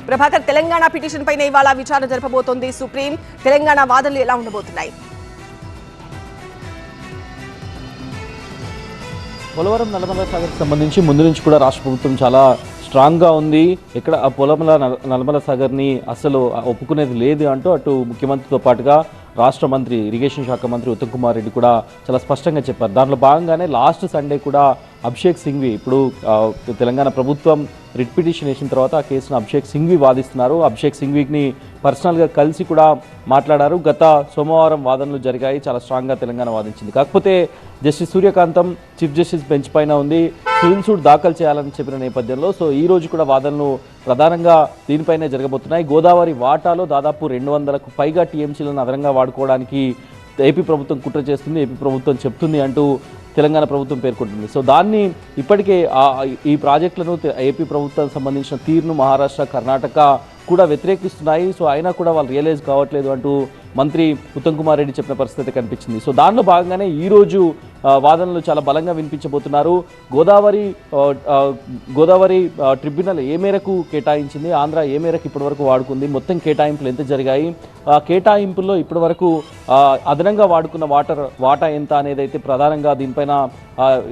Prabhakar, Telangana petition పైన ఇవాళ విచారణ జరపబోతోంది సుప్రీం. తెలంగాణ వాదనలు ఎలా ఉండబోతున్నాయి? పోలవరం నల్లమల సాగర్కి సంబంధించి ముందు నుంచి కూడా రాష్ట్ర ప్రభుత్వం చాలా స్ట్రాంగ్గా ఉంది. ఇక్కడ ఆ నల్లమల సాగర్ని అసలు ఒప్పుకునేది లేదు అంటూ అటు ముఖ్యమంత్రితో పాటుగా రాష్ట్ర మంత్రి ఇరిగేషన్ శాఖ మంత్రి ఉత్తమ్ కుమార్ రెడ్డి కూడా చాలా స్పష్టంగా చెప్పారు. దాంట్లో భాగంగానే లాస్ట్ సండే కూడా అభిషేక్ సింఘ్వి, ఇప్పుడు తెలంగాణ ప్రభుత్వం రిట్ పిటిషన్ వేసిన తర్వాత ఆ కేసును అభిషేక్ సింఘ్వి వాదిస్తున్నారు. అభిషేక్ సింఘ్విని పర్సనల్గా కలిసి కూడా మాట్లాడారు. గత సోమవారం వాదనలు జరిగాయి. చాలా స్ట్రాంగ్గా తెలంగాణ వాదించింది. కాకపోతే జస్టిస్ సూర్యకాంతం చీఫ్ జస్టిస్ బెంచ్ పైన ఉంది. సివిల్ సూట్ దాఖలు చేయాలని చెప్పిన నేపథ్యంలో ఈ రోజు కూడా వాదనలు ప్రధానంగా దీనిపైనే జరగబోతున్నాయి. గోదావరి వాటాలో దాదాపు 200కు పైగా టీఎంసీలను అదనంగా వాడుకోవడానికి ఏపీ ప్రభుత్వం కుట్ర చేస్తుంది, ఏపీ ప్రభుత్వం చెప్తుంది అంటూ తెలంగాణ ప్రభుత్వం పేర్కొంటుంది. దాన్ని ఇప్పటికే ఈ ప్రాజెక్టులను ఏపీ ప్రభుత్వానికి సంబంధించిన తీరును మహారాష్ట్ర, కర్ణాటక కూడా వ్యతిరేకిస్తున్నాయి. అయినా కూడా వాళ్ళు రియలైజ్ కావట్లేదు అంటూ మంత్రి ఉత్తమ్ కుమార్ రెడ్డి చెప్పిన పరిస్థితి కనిపించింది. దానిలో భాగంగానే ఈరోజు వాదనలు చాలా బలంగా వినిపించబోతున్నారు. గోదావరి ట్రిబ్యునల్ ఏ మేరకు కేటాయించింది, ఆంధ్ర ఏ మేరకు ఇప్పటివరకు వాడుకుంది, మొత్తం కేటాయింపులు ఎంత జరిగాయి, కేటాయింపుల్లో ఇప్పటివరకు అదనంగా వాడుకున్న వాటా ఎంత అనేది అయితే ప్రధానంగా దీనిపైన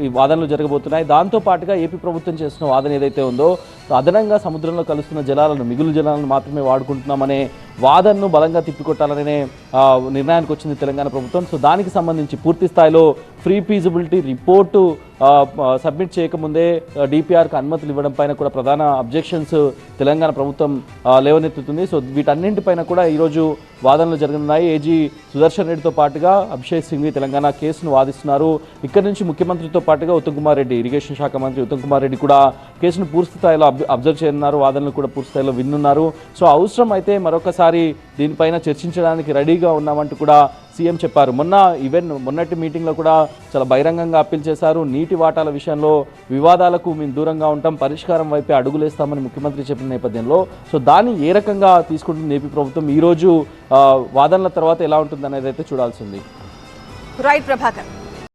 ఈ వాదనలు జరగబోతున్నాయి. దాంతోపాటుగా ఏపీ ప్రభుత్వం చేస్తున్న వాదన ఏదైతే ఉందో అదనంగా సముద్రంలో కలుస్తున్న జలాలను, మిగులు జలాలను మాత్రమే వాడుకుంటున్నామనే వాదనను బలంగా తిప్పికొట్టాలనే నిర్ణయానికి వచ్చింది తెలంగాణ ప్రభుత్వం. దానికి సంబంధించి పూర్తి స్థాయిలో ప్రీ ఫీజిబిలిటీ రిపోర్టు సబ్మిట్ చేయకముందే డిపిఆర్కి అనుమతులు ఇవ్వడం పైన కూడా ప్రధాన అబ్జెక్షన్స్ తెలంగాణ ప్రభుత్వం లేవనెత్తుతుంది. వీటన్నింటిపైన కూడా ఈరోజు వాదనలు జరగనున్నాయి. ఏజీ సుదర్శన్ రెడ్డితో పాటుగా అభిషేక్ సింఘ్వి తెలంగాణ కేసును వాదిస్తున్నారు. ఇక్కడ నుంచి ముఖ్యమంత్రితో పాటుగా ఉత్తమ్ కుమార్ రెడ్డి, ఇరిగేషన్ శాఖ మంత్రి ఉత్తమ్ కుమార్ రెడ్డి కూడా కేసును పూర్తి స్థాయిలో అబ్జర్వ్ చేయనున్నారు. వాదనలు కూడా పూర్తి స్థాయిలో విన్నున్నారు. అవసరం అయితే మరొకసారి దీనిపైన చర్చించడానికి రెడీగా ఉన్నామంటూ కూడా సీఎం చెప్పారు. మొన్నటి మీటింగ్లో కూడా చాలా బహిరంగంగా అప్పీల్ చేశారు. నీటి వాటాల విషయంలో వివాదాలకు మేము దూరంగా ఉంటాం, పరిష్కారం వైపే అడుగులేస్తామని ముఖ్యమంత్రి చెప్పిన నేపథ్యంలో దాన్ని ఏ రకంగా తీసుకుంటుంది ఏపీ ప్రభుత్వం, ఈరోజు వాదనల తర్వాత ఎలా ఉంటుంది అనేది అయితే చూడాల్సింది. రైట్ ప్రభాకర్.